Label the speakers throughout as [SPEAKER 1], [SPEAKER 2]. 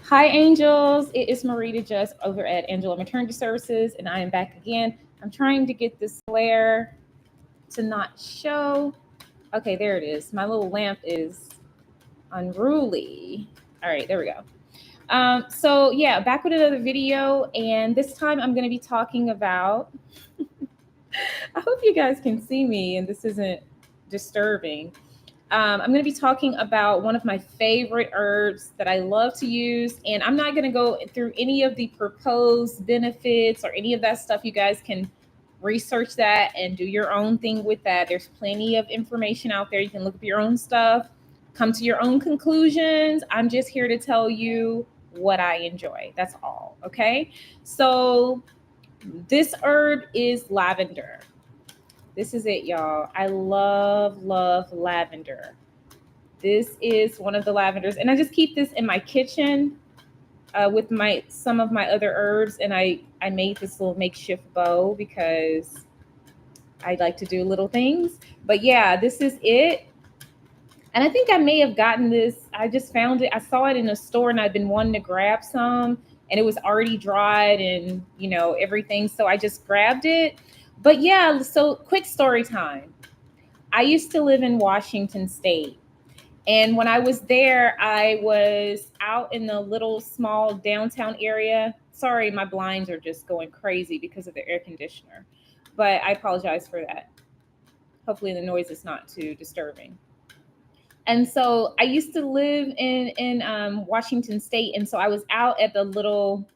[SPEAKER 1] Hi, angels. It is Marita Just over at angelomaternityservices, and I am back again. I'm trying to get this glare to not show. Okay, there it is. My little lamp is unruly. All right, there we go. So yeah, back with another video, and this time I'm going to be talking about. I hope you guys can see me, and this isn't disturbing. I'm going to be talking about one of my favorite herbs that I love to use. And I'm not going to go through any of the proposed benefits or any of that stuff. You guys can research that and do your own thing with that. There's plenty of information out there. You can look up your own stuff, come to your own conclusions. I'm just here to tell you what I enjoy. That's all. Okay. So, this herb is lavender. This is it, y'all. I love lavender. This is one of the lavenders, and I just keep this in my kitchen with my some of my other herbs. And I made this little makeshift bow because I like to do little things. But yeah, this is it. And I think I may have gotten this. I just found it. I saw it in a store, and I've been wanting to grab some, and it was already dried and everything. So I just grabbed it. But yeah, so quick story time. I used to live in Washington State. And when I was there, I was out in the little small downtown area. Sorry, my blinds are just going crazy because of the air conditioner. But I apologize for that. Hopefully the noise is not too disturbing. And so I used to live in Washington State. And so I was out at the little,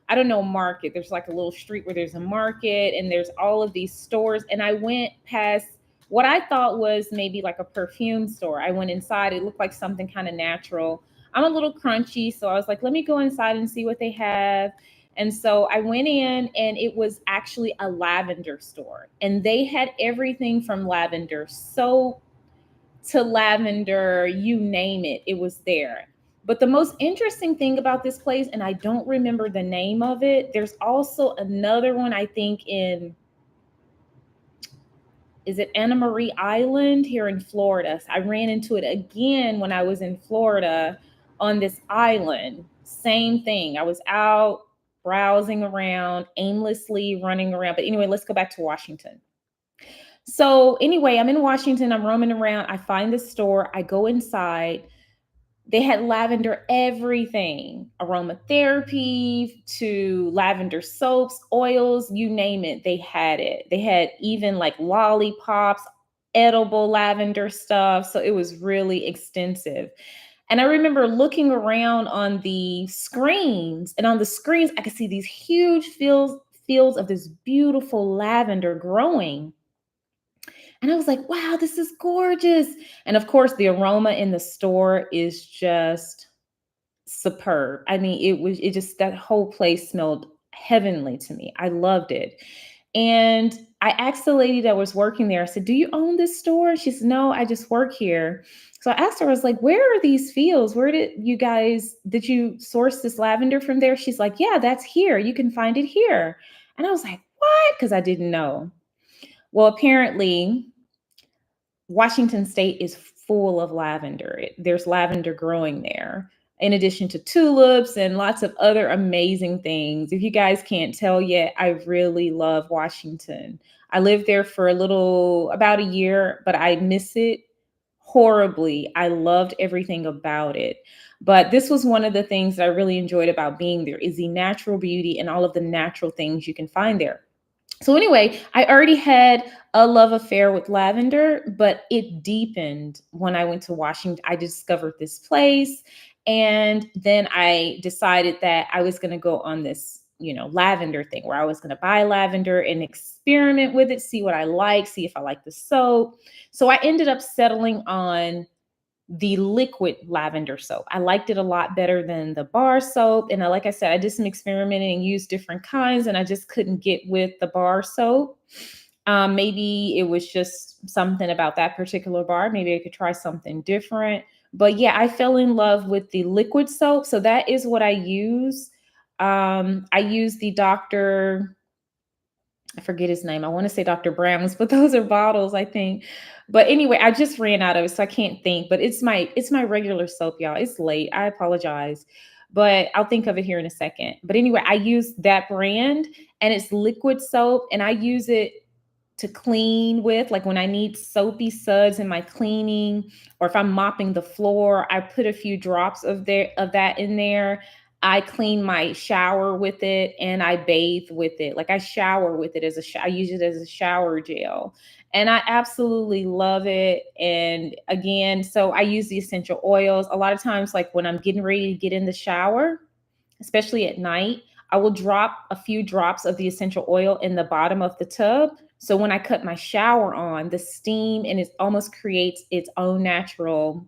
[SPEAKER 1] I don't know, market. There's like a little street where there's a market and there's all of these stores. And I went past what I thought was maybe like a perfume store. I went inside. It looked like something kind of natural. I'm a little crunchy. So I was like, let me go inside and see what they have. And so I went in, and it was actually a lavender store. And they had everything from lavender soap to lavender, you name it, it was there. But the most interesting thing about this place, and I don't remember the name of it, there's also another one, I think, is it Anna Marie Island here in Florida? So I ran into it again when I was in Florida on this island. Same thing. I was out browsing around, aimlessly running around. But anyway, let's go back to Washington. So anyway, I'm in Washington, I'm roaming around, I find this store, I go inside. They had lavender everything, aromatherapy to lavender soaps, oils, you name it, they had it. They had even like lollipops, edible lavender stuff. So it was really extensive. And I remember looking around on the screens, and on the screens, I could see these huge fields of this beautiful lavender growing. And I was like, wow, this is gorgeous. And of course, the aroma in the store is just superb. I mean, it just, that whole place smelled heavenly to me. I loved it. And I asked the lady that was working there, I said, do you own this store? She said, no, I just work here. So I asked her, I was like, where are these fields? Did you source this lavender from there? She's like, yeah, that's here. You can find it here. And I was like, what? Because I didn't know. Well, apparently, Washington State is full of lavender. There's lavender growing there, in addition to tulips and lots of other amazing things. If you guys can't tell yet, I really love Washington. I lived there for about a year, but I miss it horribly. I loved everything about it. But this was one of the things that I really enjoyed about being there, is the natural beauty and all of the natural things you can find there. So anyway, I already had a love affair with lavender, but it deepened when I went to Washington. I discovered this place, and then I decided that I was going to go on this, lavender thing, where I was going to buy lavender and experiment with it, see what I like, see if I like the soap. So I ended up settling on the liquid lavender soap. I liked it a lot better than the bar soap. And like I said, I did some experimenting and used different kinds, and I just couldn't get with the bar soap. Maybe it was just something about that particular bar. Maybe I could try something different. But yeah, I fell in love with the liquid soap. So that is what I use. I use the I forget his name. I want to say Dr. Brown's, but those are bottles, I think. But anyway, I just ran out of it, so I can't think. But it's my regular soap, y'all. It's late. I apologize. but I'll think of it here in a second. But anyway, I use that brand, and it's liquid soap, and I use it to clean with, like when I need soapy suds in my cleaning, or if I'm mopping the floor, I put a few drops of that in there. I clean my shower with it, and I bathe with it. Like I shower with it I use it as a shower gel. And I absolutely love it. And again, so I use the essential oils a lot of times, like when I'm getting ready to get in the shower, especially at night, I will drop a few drops of the essential oil in the bottom of the tub. So when I cut my shower on, the steam and it almost creates its own natural,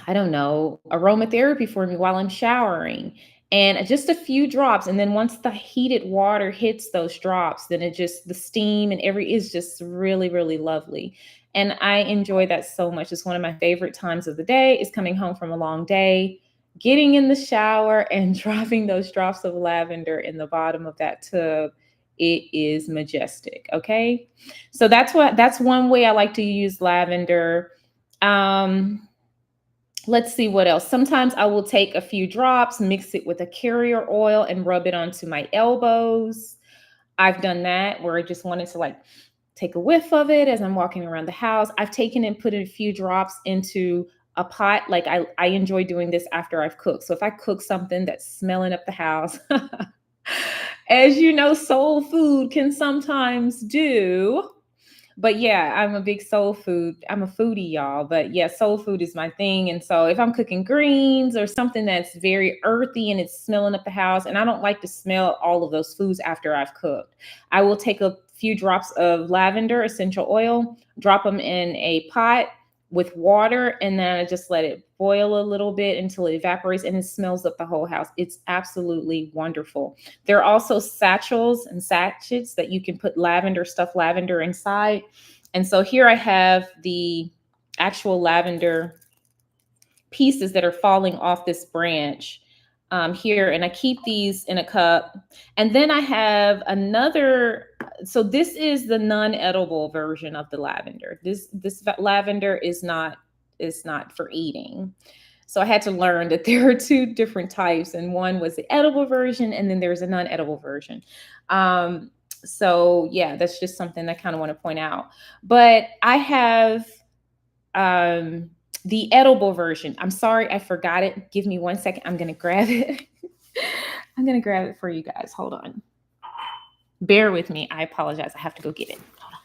[SPEAKER 1] I don't know, aromatherapy for me while I'm showering. And just a few drops. And then once the heated water hits those drops, then the steam and is just really, really lovely. And I enjoy that so much. It's one of my favorite times of the day is coming home from a long day, getting in the shower and dropping those drops of lavender in the bottom of that tub. It is majestic. Okay. So that's one way I like to use lavender. Um, Let's see what else. Sometimes I will take a few drops, mix it with a carrier oil, and rub it onto my elbows. I've done that where I just wanted to like take a whiff of it as I'm walking around the house. I've taken and put a few drops into a pot. Like I enjoy doing this after I've cooked. So if I cook something that's smelling up the house, as you know, soul food can sometimes do. But yeah, I'm a big soul food. I'm a foodie, y'all. But yeah, soul food is my thing. And so if I'm cooking greens or something that's very earthy and it's smelling up the house, and I don't like to smell all of those foods after I've cooked, I will take a few drops of lavender essential oil, drop them in a pot with water, and then I just let it boil a little bit until it evaporates and it smells up the whole house. It's absolutely wonderful. There are also satchels and sachets that you can put stuffed lavender inside. And so here I have the actual lavender pieces that are falling off this branch here, and I keep these in a cup. And then I have another. So this is the non-edible version of the lavender. This lavender is not for eating. So I had to learn that there are two different types, and one was the edible version, and then there's a non-edible version. So yeah, that's just something I kind of want to point out. But I have the edible version. I'm sorry, I forgot it. Give me 1 second. I'm going to grab it. I'm going to grab it for you guys. Hold on. Bear with me. I apologize. I have to go get it. Hold on.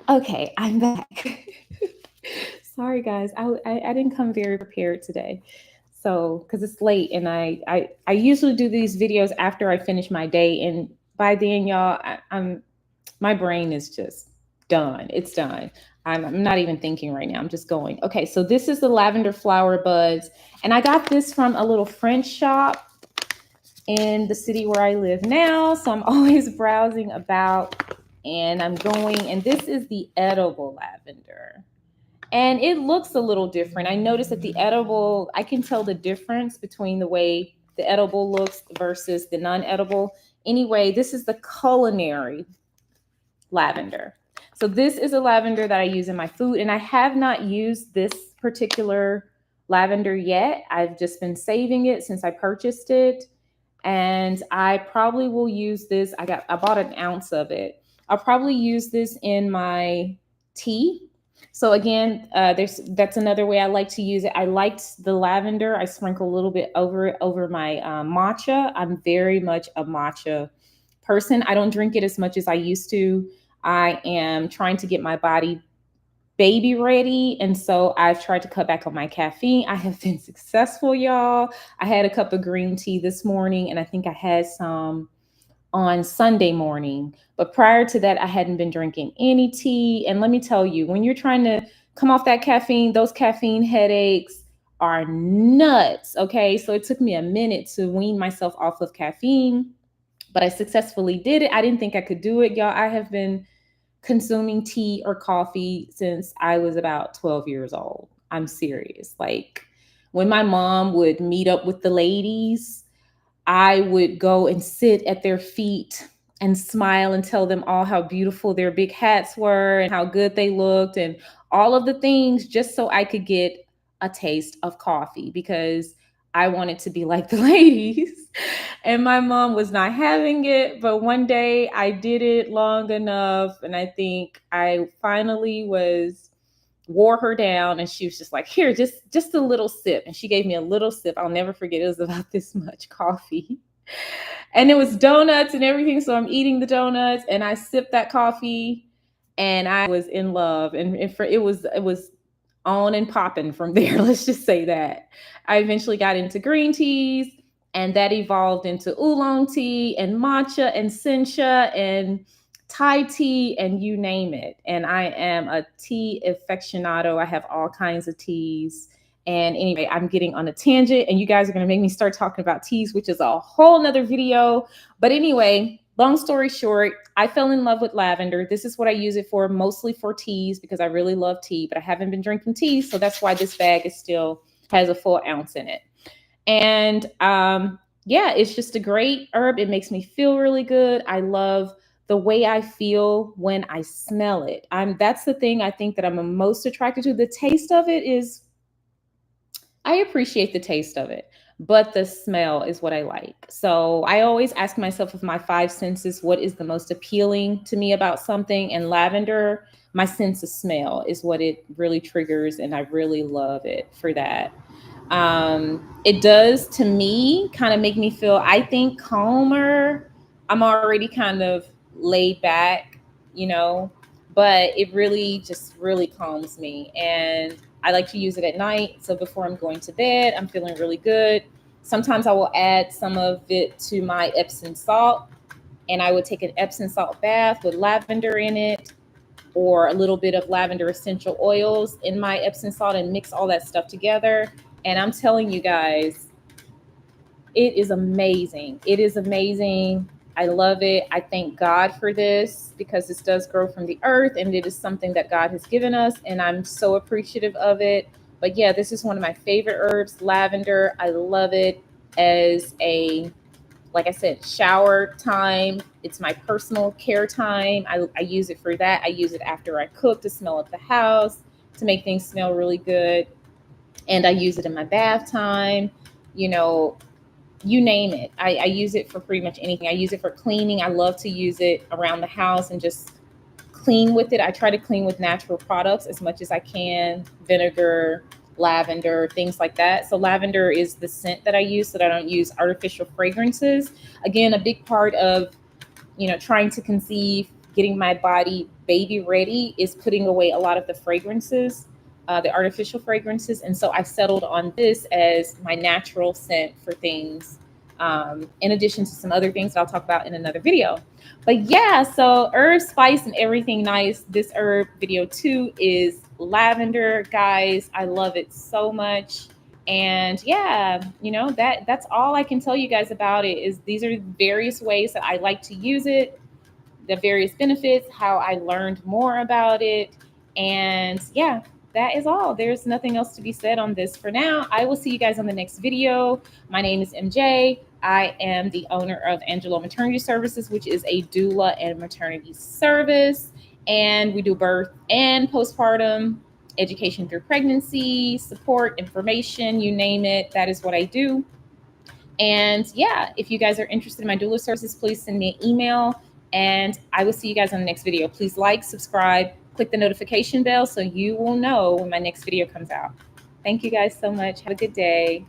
[SPEAKER 1] Okay, I'm back. Sorry, guys. I didn't come very prepared today. So, because it's late, and I usually do these videos after I finish my day, and by then, y'all, I'm my brain is just done. It's done. I'm not even thinking right now. I'm just going. Okay, so this is the lavender flower buds, and I got this from a little French shop in the city where I live now. So I'm always browsing about, and I'm going, and this is the edible lavender. And it looks a little different. I noticed that the edible, I can tell the difference between the way the edible looks versus the non-edible. Anyway, this is the culinary lavender. So this is a lavender that I use in my food, and I have not used this particular lavender yet. I've just been saving it since I purchased it, and I probably will use this. I bought an ounce of it. I'll probably use this in my tea. So again, that's another way I like to use it. I liked the lavender. I sprinkle a little bit over my matcha. I'm very much a matcha person. I don't drink it as much as I used to. I am trying to get my body baby ready. And so I've tried to cut back on my caffeine. I have been successful, y'all. I had a cup of green tea this morning, and I think I had some on Sunday morning. But prior to that, I hadn't been drinking any tea. And let me tell you, when you're trying to come off that caffeine, those caffeine headaches are nuts. Okay. So it took me a minute to wean myself off of caffeine, but I successfully did it. I didn't think I could do it, y'all. I have been consuming tea or coffee since I was about 12 years old. I'm serious. Like when my mom would meet up with the ladies, I would go and sit at their feet and smile and tell them all how beautiful their big hats were and how good they looked and all of the things just so I could get a taste of coffee because I wanted to be like the ladies. And my mom was not having it. But one day I did it long enough. And I think I finally wore her down, and she was just like, here, just a little sip. And she gave me a little sip. I'll never forget. It was about this much coffee. And it was donuts and everything. So I'm eating the donuts and I sipped that coffee and I was in love. And it was on and popping from there. Let's just say that. I eventually got into green teas, and that evolved into oolong tea and matcha and sencha and Thai tea and you name it. And I am a tea aficionado. I have all kinds of teas. And anyway, I'm getting on a tangent, and you guys are going to make me start talking about teas, which is a whole nother video. But anyway, long story short, I fell in love with lavender. This is what I use it for, mostly for teas because I really love tea, but I haven't been drinking tea. So that's why this bag is still has a full ounce in it. And yeah, it's just a great herb. It makes me feel really good. I love the way I feel when I smell it. That's the thing I think that I'm most attracted to. The taste of it is, I appreciate the taste of it, but the smell is what I like. So I always ask myself of my five senses, what is the most appealing to me about something? And lavender, my sense of smell is what it really triggers. And I really love it for that. It does to me kind of make me feel, I think, calmer. I'm already kind of laid back, you know, but it really just really calms me. And I like to use it at night. So before I'm going to bed, I'm feeling really good. Sometimes I will add some of it to my Epsom salt, and I would take an Epsom salt bath with lavender in it, or a little bit of lavender essential oils in my Epsom salt and mix all that stuff together. And I'm telling you guys, it is amazing. It is amazing. I love it. I thank God for this because this does grow from the earth and it is something that God has given us. And I'm so appreciative of it. But yeah, this is one of my favorite herbs, lavender. I love it as a, like I said, shower time. It's my personal care time. I use it for that. I use it after I cook to smell up the house, to make things smell really good. And I use it in my bath time, you know, you name it. I use it for pretty much anything. I use it for cleaning. I love to use it around the house and just clean with it. I try to clean with natural products as much as I can, vinegar, lavender, things like that. So lavender is the scent that I use so that I don't use artificial fragrances. Again, a big part of, you know, trying to conceive, getting my body baby ready is putting away a lot of the fragrances, the artificial fragrances. And so I settled on this as my natural scent for things, in addition to some other things that I'll talk about in another video. But yeah, so herb, spice, and everything nice. This herb video 2 is lavender, guys. I love it so much. And yeah, you know, that's all I can tell you guys about it. Is these are various ways that I like to use it, the various benefits, how I learned more about it. And yeah, that is all. There's nothing else to be said on this for now. I will see you guys on the next video. My name is MJ. I am the owner of Angelo Maternity Services, which is a doula and maternity service. And we do birth and postpartum education through pregnancy, support, information, you name it. That is what I do. And yeah, if you guys are interested in my doula services, please send me an email. And I will see you guys on the next video. Please like, subscribe, click the notification bell so you will know when my next video comes out. Thank you guys so much. Have a good day.